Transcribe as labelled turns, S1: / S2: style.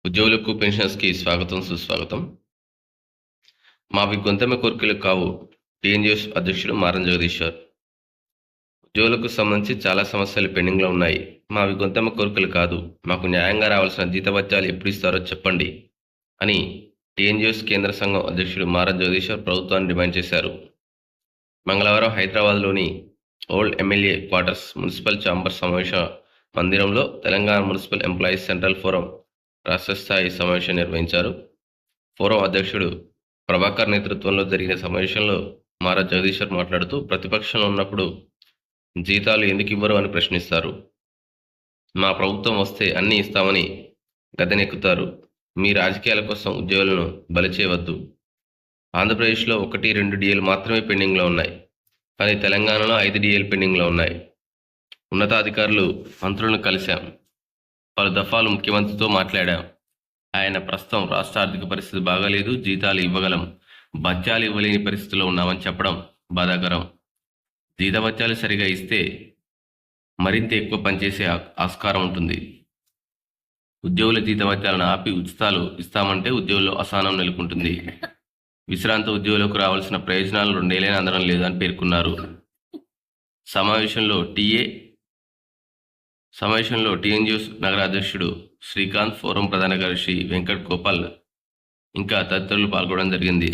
S1: ఉద్యోగులకు, పెన్షనర్స్‌కి స్వాగతం, సుస్వాగతం. మావి గొంతెమ్మ కోర్కెలు కావు. టీఎన్‌జీఓఎస్ అధ్యక్షులు మారం జగదీశ్వర్. ఉద్యోగులకు సంబంధించి చాలా సమస్యలు పెండింగ్‌లో ఉన్నాయి. మావి గొంతెమ్మ కోర్కెలు కాదు. మాకు న్యాయంగా రావాల్సిన జీతభత్యాలు ఎప్పుడు ఇస్తారో చెప్పండి అని టీఎన్‌జీఓఎస్ కేంద్ర సంఘం అధ్యక్షుడు మారం జగదీశ్వర్ ప్రభుత్వాన్ని డిమాండ్ చేశారు. మంగళవారం హైదరాబాద్‌లోని old MLA quarters municipal chamber సమావేశ మందిరంలో Telangana municipal employees central forum రాష్ట్ర స్థాయి సమావేశం నిర్వహించారు. ఫోరం అధ్యక్షుడు ప్రభాకర్ నేతృత్వంలో జరిగిన సమావేశంలో మారా జగదీశ్వర్ మాట్లాడుతూ, ప్రతిపక్షంలో ఉన్నప్పుడు జీతాలు ఎందుకు ఇవ్వరు అని ప్రశ్నిస్తారు. మా ప్రభుత్వం వస్తే అన్నీ ఇస్తామని గద్దెనెక్కుతారు. మీ రాజకీయాల కోసం ఉద్యోగులను బలి చేయవద్దు. ఆంధ్రప్రదేశ్లో 1-2 డిఏలు మాత్రమే పెండింగ్లో ఉన్నాయి. కానీ తెలంగాణలో 5 డిఏలు పెండింగ్లో ఉన్నాయి. ఉన్నతాధికారులు, మంత్రులను కలిశాం. పలు దఫాలు ముఖ్యమంత్రితో మాట్లాడాం. ఆయన ప్రస్తుతం రాష్ట్ర ఆర్థిక పరిస్థితి బాగాలేదు, జీతాలు ఇవ్వగలం, భత్యాలు ఇవ్వలేని పరిస్థితిలో ఉన్నామని చెప్పడం బాధాకరం. జీతభత్యాలు సరిగా ఇస్తే మరింత ఎక్కువ పనిచేసే ఆస్కారం ఉంటుంది. ఉద్యోగుల జీతభత్యాలను ఆపి ఉచితాలు ఇస్తామంటే ఉద్యోగుల్లో అసహనం నెలకొంటుంది. విశ్రాంత ఉద్యోగులకు రావాల్సిన ప్రయోజనాలు 2 ఏళ్లైనా అందడం లేదు అని పేర్కొన్నారు. సమావేశంలో టీఎన్‌జీఓఎస్ నగర అధ్యక్షుడు శ్రీకాంత్, ఫోరం ప్రధాన కార్యదర్శి వెంకట్ గోపాల్ ఇంకా తదితరులు పాల్గొనడం జరిగింది.